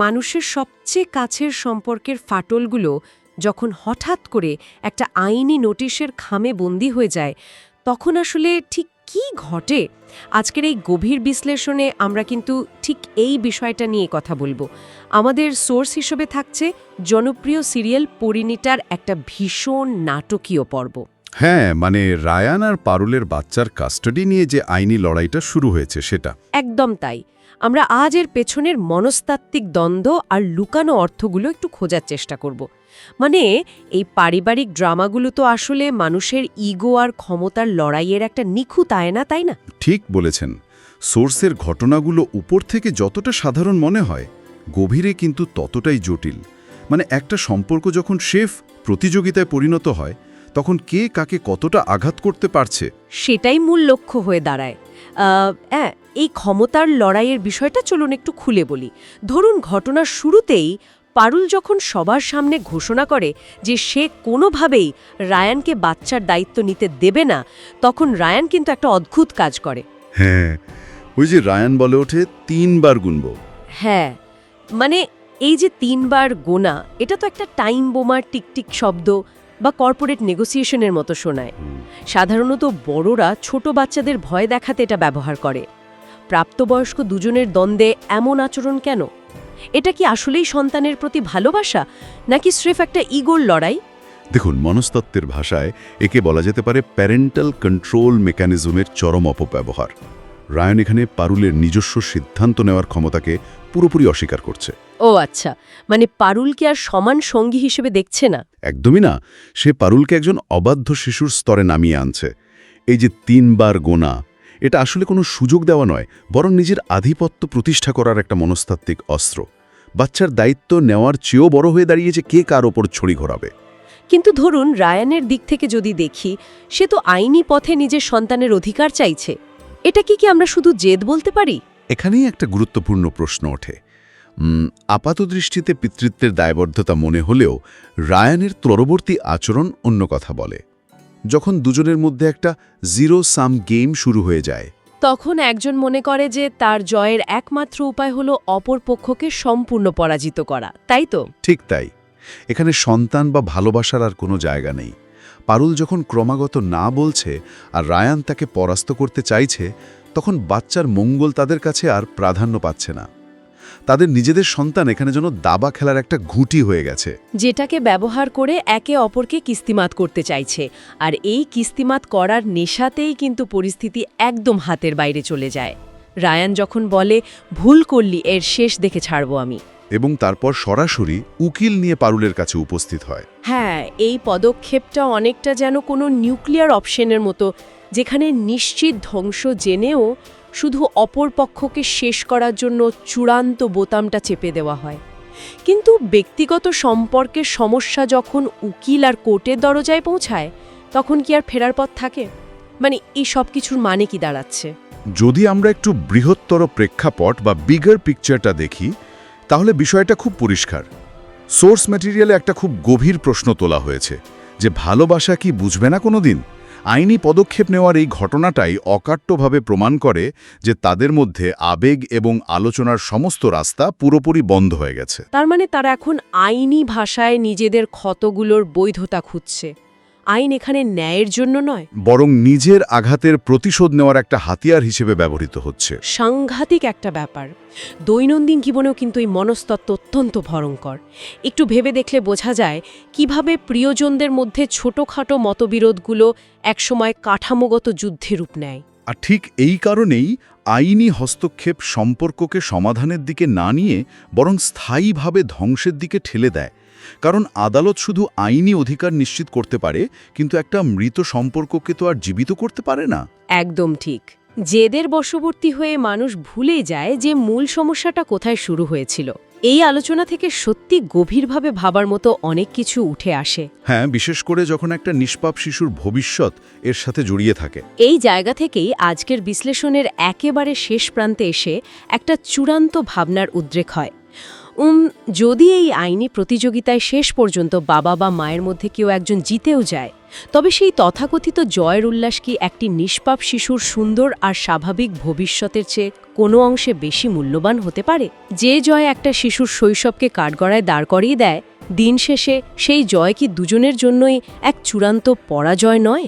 মানুষের সবচেয়ে কাছের সম্পর্কের ফাটলগুলো যখন হঠাৎ করে একটা আইনি নোটিশের খামে বন্দী হয়ে যায় তখন আসলে ঠিক কি ঘটে? আজকের এই গভীর বিশ্লেষণে আমরা কিন্তু ঠিক এই বিষয়টা নিয়ে কথা বলবো। আমাদের সোর্স হিসেবে থাকছে জনপ্রিয় সিরিয়াল পরিণীতার একটা ভীষণ নাটকীয় পর্ব। হ্যাঁ, মানে রায়ান আর পারুলের বাচ্চার কাস্টাডি নিয়ে যে আইনি লড়াইটা শুরু হয়েছে সেটা। একদম তাই। আমরা আজ এর পেছনের মনস্তাত্ত্বিক দ্বন্দ্ব আর লুকানো অর্থগুলো একটু খোঁজার চেষ্টা করব। মানে এই পারিবারিক ড্রামাগুলো তো আসলে মানুষের ইগো আর ক্ষমতার লড়াইয়ের একটা নিখুঁত আয়না, তাই না? ঠিক বলেছেন। সোর্সের ঘটনাগুলো উপর থেকে যতটা সাধারণ মনে হয়, গভীরে কিন্তু ততটাই জটিল। মানে একটা সম্পর্ক যখন শেফ প্রতিযোগিতায় পরিণত হয়, তখন কে কাকে কতটা আঘাত করতে পারছে সেটাই মূল লক্ষ্য হয়ে দাঁড়ায়। এই ক্ষমতার লড়াইয়ের বিষয়টা চলুন একটু খুলে বলি। ধরুন ঘটনার শুরুতেই পারুল যখন সবার সামনে ঘোষণা করে যে সে কোনোভাবেই রায়ানকে বাচ্চার দায়িত্ব নিতে দেবে না, তখন রায়ান কিন্তু একটা অদ্ভুত কাজ করে। হ্যাঁ, ওই যে রায়ান বলে ওঠে 3 বার গুনব। হ্যাঁ, মানে এই যে 3 বার গোনা, এটা তো একটা টাইম বোমার টিকটিক শব্দ বা কর্পোরেট নেগোসিয়েশনের মতো শোনায়। সাধারণত বড়রা ছোট বাচ্চাদের ভয় দেখাতে এটা ব্যবহার করে। প্রাপ্তবয়স্ক দুজনের দ্বন্দ্বে এমন আচরণ কেন? এটা কি আসলেই সন্তানের প্রতি ভালোবাসা, নাকি স্রেফ একটা ইগোর লড়াই? দেখুন, মনস্তত্ত্বের ভাষায় একে বলা যেতে পারে প্যারেন্টাল কন্ট্রোল মেকানিজমের চরম অপব্যবহার। রায়ান এখানে পারুলের নিজস্ব সিদ্ধান্ত নেওয়ার ক্ষমতাকে পুরোপুরি অস্বীকার করছে। ও আচ্ছা, মানে পারুলকে আর সমান সঙ্গী হিসেবে দেখছে না? একদমই না। সে পারুলকে একজন অবাধ্য শিশুর স্তরে নামিয়ে আনছে। এই যে 3 বার গোনা, এটা আসলে কোনো সুযোগ দেওয়া নয়, বরং নিজের আধিপত্য প্রতিষ্ঠা করার একটা মনস্তাত্ত্বিক অস্ত্র। বাচ্চার দায়িত্ব নেওয়ার চেয়েও বড় হয়ে দাঁড়িয়েছে কে কার ওপর ছড়ি ঘোরাবে। কিন্তু ধরুন রায়ানের দিক থেকে যদি দেখি, সে তো আইনি পথে নিজের সন্তানের অধিকার চাইছে। এটা কি আমরা শুধু জেদ বলতে পারি? এখানেই একটা গুরুত্বপূর্ণ প্রশ্ন ওঠে। আপাতদৃষ্টিতে পিতৃত্বের দায়বদ্ধতা মনে হলেও রায়ানের পরবর্তী আচরণ অন্য কথা বলে। যখন দুজনের মধ্যে একটা জিরো সাম গেম শুরু হয়ে যায়, তখন একজন মনে করে যে তার জয়ের একমাত্র উপায় হলো অপর পক্ষকে সম্পূর্ণ পরাজিত করা, তাই তো? ঠিক তাই। এখানে সন্তান বা ভালোবাসার আর কোনো জায়গা নেই। পারুল যখন ক্রমাগত না বলছে আর রায়ান তাকে পরাস্ত করতে চাইছে, তখন বাচ্চার মঙ্গল তাদের কাছে আর প্রাধান্য পাচ্ছে না। তাদের নিজেদের সন্তান এখানে যেন দাবা খেলার একটা ঘুঁটি হয়ে গেছে, যেটাকে ব্যবহার করে একে অপরকে কিস্তিমাত করতে চাইছে। আর এই কিস্তিমাত করার নেশাতেই কিন্তু পরিস্থিতি একদম হাতের বাইরে চলে যায়। রায়ান যখন বলে, ভুল করলি, এর শেষ দেখে ছাড়ব আমি, এবং তারপর সরাসরি উকিল নিয়ে পারুলের কাছে উপস্থিত হয়। হ্যাঁ, এই পদক্ষেপটা অনেকটা যেন কোনো নিউক্লিয়ার অপশনের মতো, যেখানে নিশ্চিত ধ্বংস জেনেও শুধু অপর পক্ষকে শেষ করার জন্য চূড়ান্ত বোতামটা চেপে দেওয়া হয়। কিন্তু ব্যক্তিগত সম্পর্কের সমস্যা যখন উকিল আর কোর্টের দরজায় পৌঁছায়, তখন কি আর ফেরার পথ থাকে? মানে এই সব কিছুর মানে কি দাঁড়াচ্ছে? যদি আমরা একটু বৃহত্তর প্রেক্ষাপট বা বিগার পিকচারটা দেখি, তাহলে বিষয়টা খুব পরিষ্কার। সোর্স ম্যাটেরিয়ালে একটা খুব গভীর প্রশ্ন তোলা হয়েছে যে ভালোবাসা কি বুঝবে না কোনোদিন? আইনি পদক্ষেপ নেওয়ার এই ঘটনাটাই অকাট্যভাবে প্রমাণ করে যে তাদের মধ্যে আবেগ এবং আলোচনার সমস্ত রাস্তা পুরোপুরি বন্ধ হয়ে গেছে। তার মানে তারা এখন আইনি ভাষায় নিজেদের ক্ষতগুলোর বৈধতা খুঁজছে। আইন এখানে ন্যায়ের জন্য নয়, বরং নিজের আঘাতের প্রতিশোধ নেওয়ার একটা হাতিয়ার হিসেবে ব্যবহৃত হচ্ছে। সাংঘাতিক একটা ব্যাপার। দৈনন্দিন জীবনেও কিন্তু এই মনস্তত্ত্ব অত্যন্ত ভয়ঙ্কর। একটু ভেবে দেখলে বোঝা যায় কিভাবে প্রিয়জনদের মধ্যে ছোটখাটো মতবিরোধগুলো একসময় কাঠামোগত যুদ্ধে রূপ নেয়। আর ঠিক এই কারণেই আইনি হস্তক্ষেপ সম্পর্ককে সমাধানের দিকে না নিয়ে বরং স্থায়ীভাবে ধ্বংসের দিকে ঠেলে দেয়। কারণ আদালত শুধু আইনি অধিকার নিশ্চিত করতে পারে, কিন্তু একটা মৃত সম্পর্ককে তো আর জীবিত করতে পারে না। একদম ঠিক। জেদের বশবর্তী হয়ে মানুষ ভুলে যায় যে মূল সমস্যাটা কোথায় শুরু হয়েছিল। এই আলোচনা থেকে সত্যি গভীরভাবে ভাবার মতো অনেক কিছু উঠে আসে। হ্যাঁ, বিশেষ করে যখন একটা নিষ্পাপ শিশুর ভবিষ্যৎ এর সাথে জড়িয়ে থাকে। এই জায়গা থেকেই আজকের বিশ্লেষণের একেবারে শেষ প্রান্তে এসে একটা চূড়ান্ত ভাবনার উদ্রেক হয়। যদি এই আইনি প্রতিযোগিতায় শেষ পর্যন্ত বাবা বা মায়ের মধ্যে কেউ একজন জিতেও যায়, তবে সেই তথাকথিত জয়ের উল্লাস কি একটি নিষ্পাপ শিশুর সুন্দর আর স্বাভাবিক ভবিষ্যতের চেয়ে কোনো অংশে বেশি মূল্যবান হতে পারে? যে জয় একটা শিশুর শৈশবকে কাঠগড়ায় দাঁড় করিয়ে দেয়, দিন শেষে সেই জয় কি দুজনের জন্যই এক চূড়ান্ত পরাজয় নয়?